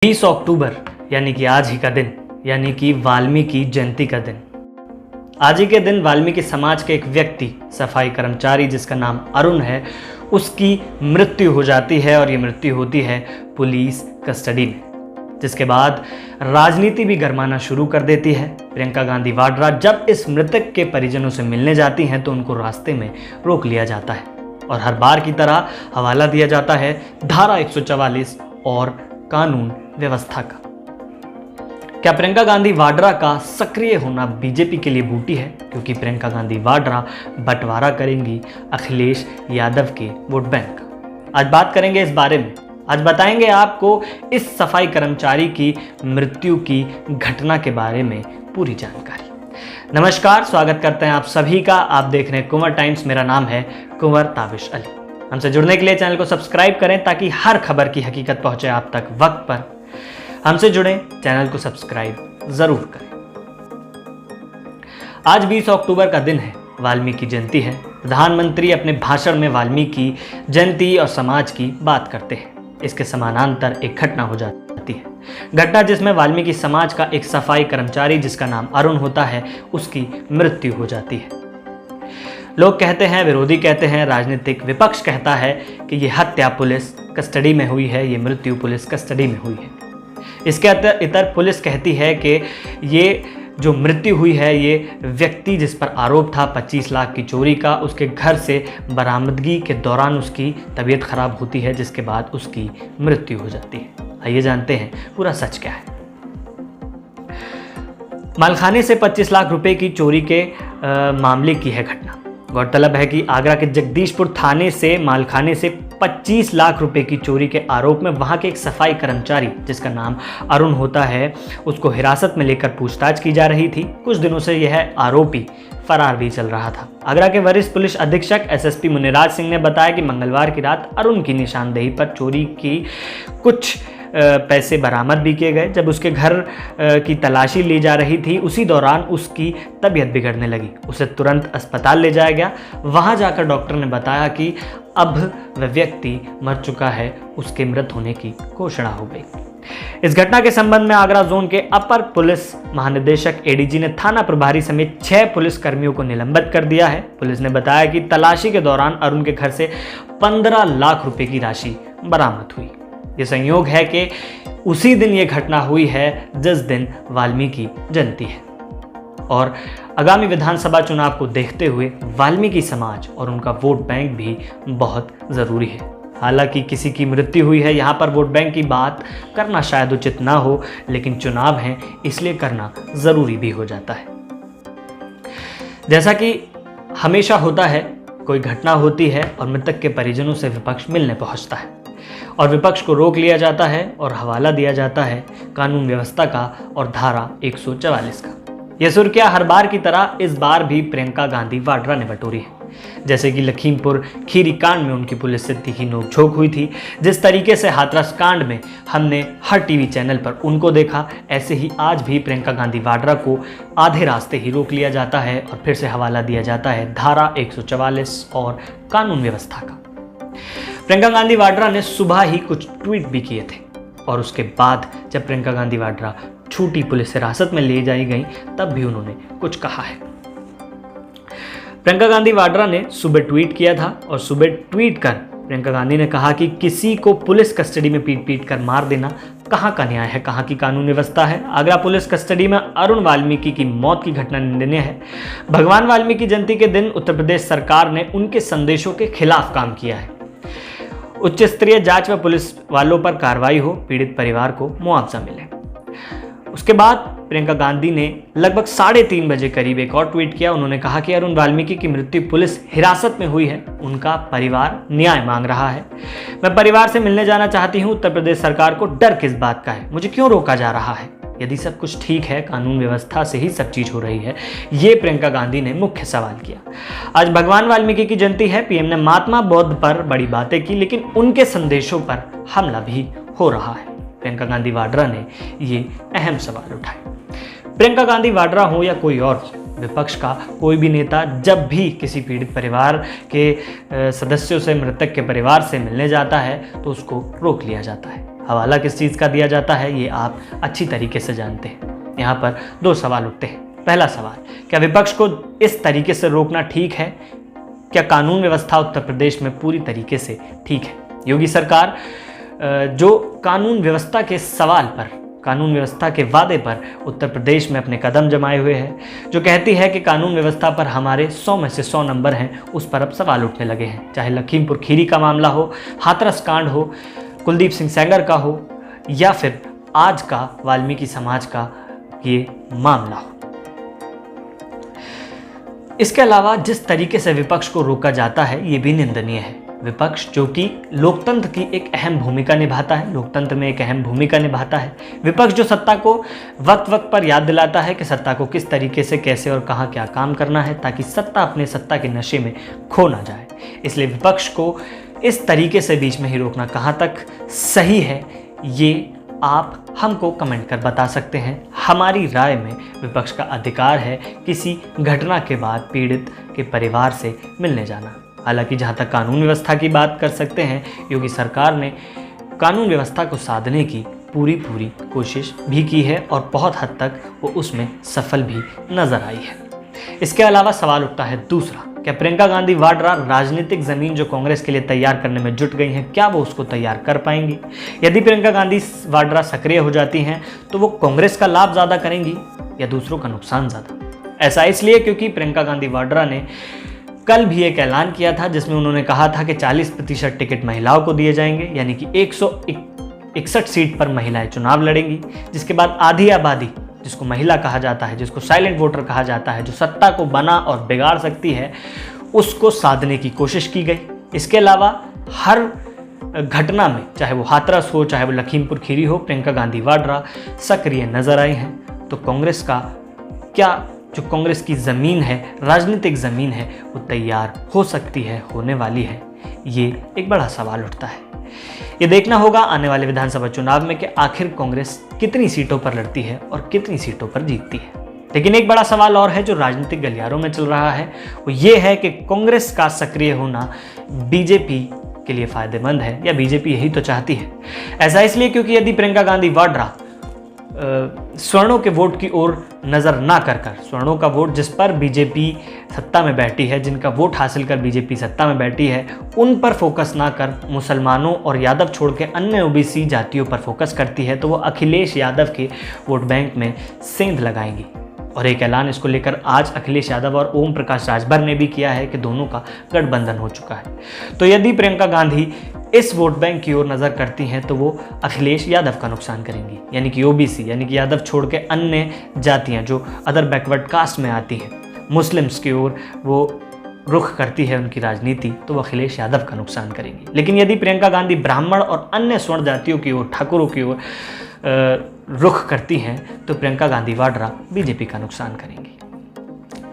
20 अक्टूबर यानी कि आज ही का दिन, यानी कि वाल्मीकि जयंती का दिन। आज ही के दिन वाल्मीकि समाज के एक व्यक्ति, सफाई कर्मचारी जिसका नाम अरुण है, उसकी मृत्यु हो जाती है और ये मृत्यु होती है पुलिस कस्टडी में। जिसके बाद राजनीति भी गरमाना शुरू कर देती है। प्रियंका गांधी वाड्रा जब इस मृतक के परिजनों से मिलने जाती हैं तो उनको रास्ते में रोक लिया जाता है और हर बार की तरह हवाला दिया जाता है धारा 144 और कानून व्यवस्था का। क्या प्रियंका गांधी वाड्रा का सक्रिय होना बीजेपी के लिए बूटी है? क्योंकि प्रियंका गांधी वाड्रा बंटवारा करेंगी अखिलेश यादव के वोट बैंक का। आज बात करेंगे इस बारे में। आज बताएंगे आपको इस सफाई कर्मचारी की मृत्यु की घटना के बारे में पूरी जानकारी। नमस्कार, स्वागत करते हैं आप सभी का। आप देख रहे हैं कुंवर टाइम्स। मेरा नाम है कुंवर ताबिश अली। हमसे जुड़ने के लिए चैनल को सब्सक्राइब करें ताकि हर खबर की हकीकत पहुंचे आप तक वक्त पर। हमसे जुड़े, चैनल को सब्सक्राइब जरूर करें। आज 20 अक्टूबर का दिन है, वाल्मीकि जयंती है। प्रधानमंत्री अपने भाषण में वाल्मीकि जयंती और समाज की बात करते हैं। इसके समानांतर एक घटना हो जाती है, घटना जिसमें वाल्मीकि समाज का एक सफाई कर्मचारी जिसका नाम अरुण होता है, उसकी मृत्यु हो जाती है। लोग कहते हैं, विरोधी कहते हैं, राजनीतिक विपक्ष कहता है कि ये हत्या पुलिस कस्टडी में हुई है, ये मृत्यु पुलिस कस्टडी में हुई है। इसके इतर पुलिस कहती है कि ये जो मृत्यु हुई है, ये व्यक्ति जिस पर आरोप था 25 लाख की चोरी का, उसके घर से बरामदगी के दौरान उसकी तबीयत खराब होती है, जिसके बाद उसकी मृत्यु हो जाती है। आइए जानते हैं पूरा सच क्या है। मालखाने से 25 लाख रुपए की चोरी के मामले की है घटना। गौरतलब है कि आगरा के जगदीशपुर थाने से मालखाने से 25 लाख रुपए की चोरी के आरोप में वहां के एक सफाई कर्मचारी जिसका नाम अरुण होता है, उसको हिरासत में लेकर पूछताछ की जा रही थी। कुछ दिनों से यह आरोपी फरार भी चल रहा था। आगरा के वरिष्ठ पुलिस अधीक्षक एसएसपी मुनिराज सिंह ने बताया कि मंगलवार की रात अरुण की निशानदेही पर चोरी की कुछ पैसे बरामद भी किए गए। जब उसके घर की तलाशी ली जा रही थी, उसी दौरान उसकी तबीयत बिगड़ने लगी। उसे तुरंत अस्पताल ले जाया गया। वहां जाकर डॉक्टर ने बताया कि अब वह व्यक्ति मर चुका है, उसके मृत होने की घोषणा हो गई। इस घटना के संबंध में आगरा जोन के अपर पुलिस महानिदेशक एडीजी ने थाना प्रभारी समेत 6 पुलिस कर्मियों को निलंबित कर दिया है। पुलिस ने बताया कि तलाशी के दौरान अरुण के घर से 15 लाख रुपए की राशि बरामद हुई। ये संयोग है कि उसी दिन ये घटना हुई है जिस दिन वाल्मीकि जयंती है और आगामी विधानसभा चुनाव को देखते हुए वाल्मीकि समाज और उनका वोट बैंक भी बहुत ज़रूरी है। हालांकि किसी की मृत्यु हुई है, यहाँ पर वोट बैंक की बात करना शायद उचित ना हो, लेकिन चुनाव है इसलिए करना ज़रूरी भी हो जाता है। जैसा कि हमेशा होता है, कोई घटना होती है और मृतक के परिजनों से विपक्ष मिलने पहुँचता है और विपक्ष को रोक लिया जाता है और हवाला दिया जाता है कानून व्यवस्था का और धारा 144 का। यह सुर्खियां हर बार की तरह इस बार भी प्रियंका गांधी वाड्रा ने बटोरी है। जैसे कि लखीमपुर खीरी कांड में उनकी पुलिस से तीखी नोकझोंक हुई थी, जिस तरीके से हाथरस कांड में हमने हर टीवी चैनल पर उनको देखा, ऐसे ही आज भी प्रियंका गांधी वाड्रा को आधे रास्ते ही रोक लिया जाता है और फिर से हवाला दिया जाता है धारा 144 और कानून व्यवस्था का। प्रियंका गांधी वाड्रा ने सुबह ही कुछ ट्वीट भी किए थे और उसके बाद जब प्रियंका गांधी वाड्रा छूटी, पुलिस हिरासत में ले जाई गई, तब भी उन्होंने कुछ कहा है। प्रियंका गांधी वाड्रा ने सुबह ट्वीट किया था और सुबह ट्वीट कर प्रियंका गांधी ने कहा कि किसी को पुलिस कस्टडी में पीट पीट कर मार देना कहाँ का न्याय है, कहाँ की कानून व्यवस्था है। आगरा पुलिस कस्टडी में अरुण वाल्मीकि की मौत की घटना निंदनीय है। भगवान वाल्मीकि जयंती के दिन उत्तर प्रदेश सरकार ने उनके संदेशों के खिलाफ काम किया है। उच्च स्तरीय जांच व पुलिस वालों पर कार्रवाई हो, पीड़ित परिवार को मुआवजा मिले। उसके बाद प्रियंका गांधी ने लगभग 3:30 बजे करीब एक और ट्वीट किया। उन्होंने कहा कि अरुण वाल्मीकि की मृत्यु पुलिस हिरासत में हुई है, उनका परिवार न्याय मांग रहा है। मैं परिवार से मिलने जाना चाहती हूँ। उत्तर प्रदेश सरकार को डर किस बात का है? मुझे क्यों रोका जा रहा है? यदि सब कुछ ठीक है, कानून व्यवस्था से ही सब चीज हो रही है, ये प्रियंका गांधी ने मुख्य सवाल किया। आज भगवान वाल्मीकि की जयंती है। पीएम ने महात्मा बुद्ध पर बड़ी बातें की, लेकिन उनके संदेशों पर हमला भी हो रहा है। प्रियंका गांधी वाड्रा ने ये अहम सवाल उठाए। प्रियंका गांधी वाड्रा हो या कोई और, विपक्ष का कोई भी नेता जब भी किसी पीड़ित परिवार के सदस्यों से, मृतक के परिवार से मिलने जाता है तो उसको रोक लिया जाता है। हवाला किस चीज़ का दिया जाता है ये आप अच्छी तरीके से जानते हैं। यहाँ पर दो सवाल उठते हैं। पहला सवाल, क्या विपक्ष को इस तरीके से रोकना ठीक है? क्या कानून व्यवस्था उत्तर प्रदेश में पूरी तरीके से ठीक है? योगी सरकार जो कानून व्यवस्था के सवाल पर, कानून व्यवस्था के वादे पर उत्तर प्रदेश में अपने कदम जमाए हुए है, जो कहती है कि कानून व्यवस्था पर हमारे 100 में से 100 नंबर हैं, उस पर अब सवाल उठने लगे हैं। चाहे लखीमपुर खीरी का मामला हो, हाथरस कांड हो, कुलदीप सिंह सेंगर का हो, या फिर आज का वाल्मीकि समाज का ये मामला हो। इसके अलावा जिस तरीके से विपक्ष को रोका जाता है ये भी निंदनीय है। विपक्ष जो कि लोकतंत्र की एक अहम भूमिका निभाता है, लोकतंत्र में एक अहम भूमिका निभाता है, विपक्ष जो सत्ता को वक्त वक्त पर याद दिलाता है कि सत्ता को किस तरीके से, कैसे और कहाँ क्या काम करना है, ताकि सत्ता अपने सत्ता के नशे में खो ना जाए। इसलिए विपक्ष को इस तरीके से बीच में ही रोकना कहाँ तक सही है ये आप हमको कमेंट कर बता सकते हैं। हमारी राय में विपक्ष का अधिकार है किसी घटना के बाद पीड़ित के परिवार से मिलने जाना। हालांकि जहां तक कानून व्यवस्था की बात कर सकते हैं, योगी सरकार ने कानून व्यवस्था को साधने की पूरी कोशिश भी की है और बहुत हद तक वो उसमें सफल भी नजर आई है। इसके अलावा सवाल उठता है दूसरा, क्या प्रियंका गांधी वाड्रा राजनीतिक जमीन जो कांग्रेस के लिए तैयार करने में जुट गई हैं, क्या वो उसको तैयार कर पाएंगी? यदि प्रियंका गांधी वाड्रा सक्रिय हो जाती हैं तो वो कांग्रेस का लाभ ज़्यादा करेंगी या दूसरों का नुकसान ज़्यादा? ऐसा इसलिए क्योंकि प्रियंका गांधी वाड्रा ने कल भी एक ऐलान किया था जिसमें उन्होंने कहा था कि 40% टिकट महिलाओं को दिए जाएंगे, यानी कि 161 सीट पर महिलाएं चुनाव लड़ेंगी, जिसके बाद आधी आबादी जिसको महिला कहा जाता है, जिसको साइलेंट वोटर कहा जाता है, जो सत्ता को बना और बिगाड़ सकती है, उसको साधने की कोशिश की गई। इसके अलावा हर घटना में, चाहे वो हाथरस हो, चाहे वो लखीमपुर खीरी हो, प्रियंका गांधी वाड्रा सक्रिय नजर आई हैं। तो कांग्रेस का क्या, जो कांग्रेस की ज़मीन है, राजनीतिक ज़मीन है, वो तैयार हो सकती है, होने वाली है? ये एक बड़ा सवाल उठता है। ये देखना होगा आने वाले विधानसभा चुनाव में कि आखिर कांग्रेस कितनी सीटों पर लड़ती है और कितनी सीटों पर जीतती है। लेकिन एक बड़ा सवाल और है जो राजनीतिक गलियारों में चल रहा है, वो ये है कि कांग्रेस का सक्रिय होना बीजेपी के लिए फायदेमंद है या बीजेपी यही तो चाहती है। ऐसा इसलिए क्योंकि यदि प्रियंका गांधी वाड्रा स्वर्णों के वोट की ओर नज़र ना कर स्वर्णों का वोट जिस पर बीजेपी सत्ता में बैठी है, जिनका वोट हासिल कर बीजेपी सत्ता में बैठी है, उन पर फोकस ना कर मुसलमानों और यादव छोड़ के अन्य ओबीसी जातियों पर फोकस करती है, तो वो अखिलेश यादव के वोट बैंक में सेंध लगाएंगी। और एक ऐलान इसको लेकर आज अखिलेश यादव और ओम प्रकाश राजभर ने भी किया है कि दोनों का गठबंधन हो चुका है। तो यदि प्रियंका गांधी इस वोट बैंक की ओर नज़र करती हैं तो वो अखिलेश यादव का नुकसान करेंगी, यानी कि ओबीसी, यानी कि यादव छोड़ के अन्य जातियां जो अदर बैकवर्ड कास्ट में आती हैं, मुस्लिम्स की ओर वो रुख करती है उनकी राजनीति, तो वो अखिलेश यादव का नुकसान करेंगी। लेकिन यदि प्रियंका गांधी ब्राह्मण और अन्य स्वर्ण जातियों की ओर, ठाकुरों की ओर रुख करती हैं तो प्रियंका गांधी वाड्रा बीजेपी का नुकसान करेंगी।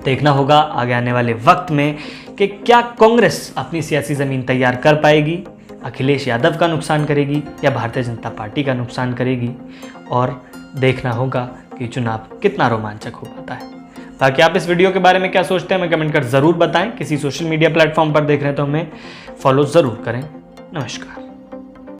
देखना होगा आगे आने वाले वक्त में कि क्या कांग्रेस अपनी सियासी ज़मीन तैयार कर पाएगी, अखिलेश यादव का नुकसान करेगी या भारतीय जनता पार्टी का नुकसान करेगी। और देखना होगा कि चुनाव कितना रोमांचक हो पाता है। बाकी आप इस वीडियो के बारे में क्या सोचते हैं हमें कमेंट कर ज़रूर बताएं। किसी सोशल मीडिया प्लेटफॉर्म पर देख रहे हैं तो हमें फॉलो ज़रूर करें। नमस्कार।